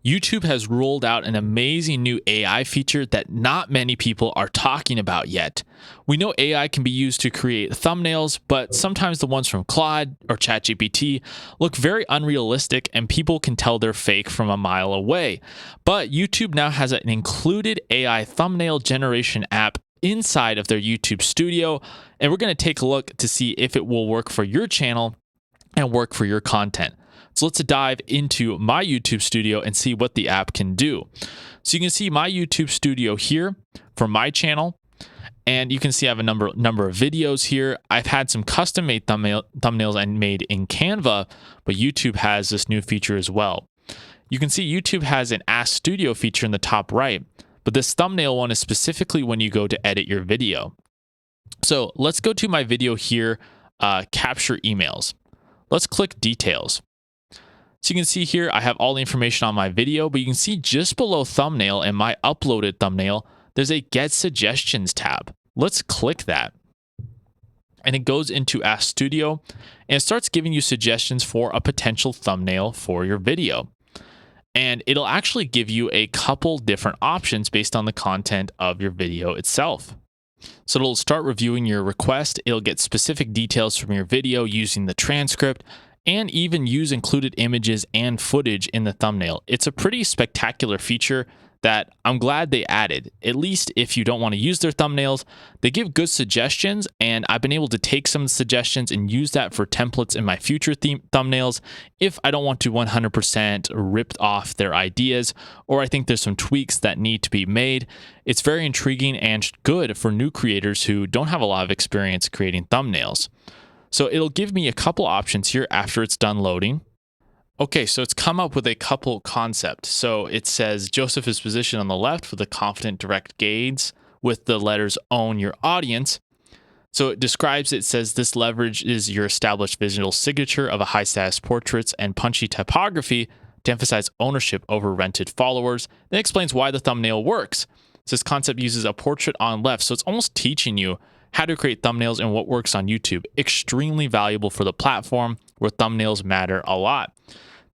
YouTube has rolled out an amazing new AI feature that not many people are talking about yet. We know AI can be used to create thumbnails, but sometimes the ones from Claude or ChatGPT look very unrealistic and people can tell they're fake from a mile away. But YouTube now has an included AI thumbnail generation app inside of their YouTube studio, and we're going to take a look to see if it will work for your channel and work for your content. So let's dive into my YouTube studio and see what the app can do. So you can see my YouTube studio here for my channel, and you can see I have a number of videos here. I've had some custom-made thumbnails I made in Canva, but YouTube has this new feature as well. You can see YouTube has an Ask Studio feature in the top right, but this thumbnail one is specifically when you go to edit your video. So let's go to my video here, capture emails. Let's click details. So you can see here, I have all the information on my video, but you can see just below thumbnail and my uploaded thumbnail, there's a Get Suggestions tab. Let's click that. And it goes into Ask Studio, and it starts giving you suggestions for a potential thumbnail for your video. And it'll actually give you a couple different options based on the content of your video itself. So it'll start reviewing your request. It'll get specific details from your video using the transcript, and even use included images and footage in the thumbnail. It's a pretty spectacular feature that I'm glad they added. At least if you don't want to use their thumbnails, they give good suggestions, and I've been able to take some of the suggestions and use that for templates in my future thumbnails if I don't want to 100% rip off their ideas, or I think there's some tweaks that need to be made. It's very intriguing and good for new creators who don't have a lot of experience creating thumbnails. So it'll give me a couple options here after it's done loading. Okay, so it's come up with a couple concepts. So it says Joseph is positioned on the left with a confident direct gaze with the letters own your audience. So it describes it says this leverage is your established visual signature of a high status portraits and punchy typography to emphasize ownership over rented followers. Then explains why the thumbnail works. So this concept uses a portrait on left. So it's almost teaching you how to create thumbnails and what works on YouTube. Extremely valuable for the platform where thumbnails matter a lot.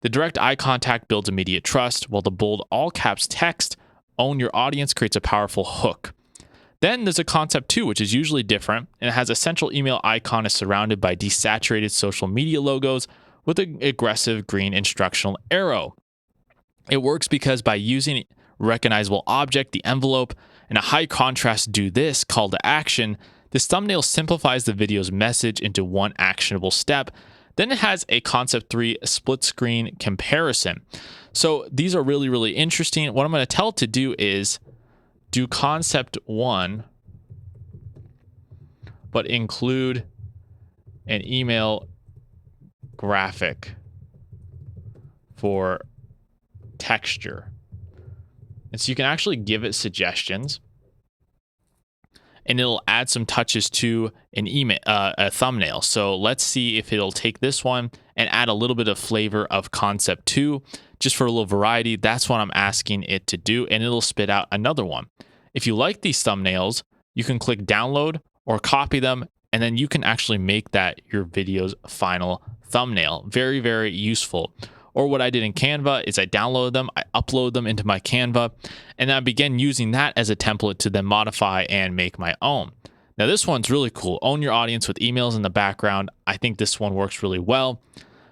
The direct eye contact builds immediate trust, while the bold all caps text, own your audience, creates a powerful hook. Then there's a concept 2, which is usually different, and it has a central email icon is surrounded by desaturated social media logos with an aggressive green instructional arrow. It works because by using recognizable object, the envelope, and a high contrast do this call to action, this thumbnail simplifies the video's message into one actionable step. Then it has a concept 3 split screen comparison. So these are really, really interesting. What I'm going to tell it to do is do concept 1, but include an email graphic for texture. And so you can actually give it suggestions, and it'll add some touches to an email, a thumbnail. So let's see if it'll take this one and add a little bit of flavor of concept 2, just for a little variety. That's what I'm asking it to do, and it'll spit out another one. If you like these thumbnails, you can click download or copy them, and then you can actually make that your video's final thumbnail. Very, very useful. Or what I did in Canva is I downloaded them, I upload them into my Canva, and I began using that as a template to then modify and make my own. Now this one's really cool. Own your audience with emails in the background. I think this one works really well.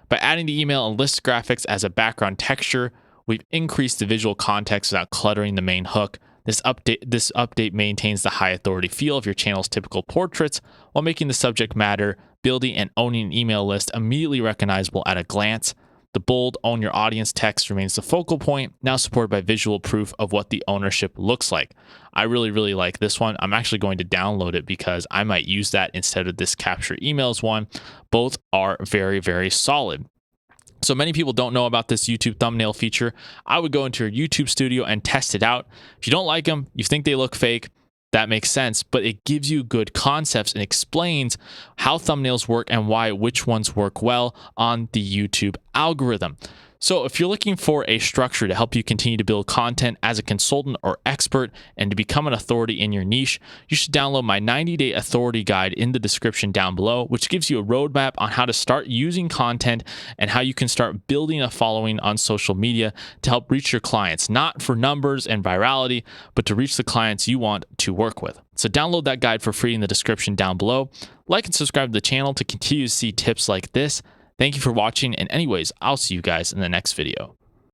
By adding the email and list graphics as a background texture, we've increased the visual context without cluttering the main hook. This update maintains the high authority feel of your channel's typical portraits while making the subject matter, building and owning an email list immediately recognizable at a glance. The bold own your audience text remains the focal point, now supported by visual proof of what the ownership looks like. I really, really like this one. I'm actually going to download it because I might use that instead of this capture emails one. Both are very, very solid. So many people don't know about this YouTube thumbnail feature. I would go into your YouTube studio and test it out. If you don't like them, you think they look fake, that makes sense, but it gives you good concepts and explains how thumbnails work and why which ones work well on the YouTube algorithm. So, if you're looking for a structure to help you continue to build content as a consultant or expert and to become an authority in your niche, you should download my 90-day authority guide in the description down below, which gives you a roadmap on how to start using content and how you can start building a following on social media to help reach your clients, not for numbers and virality, but to reach the clients you want to work with. So download that guide for free in the description down below. Like and subscribe to the channel to continue to see tips like this. Thank you for watching, and anyways, I'll see you guys in the next video.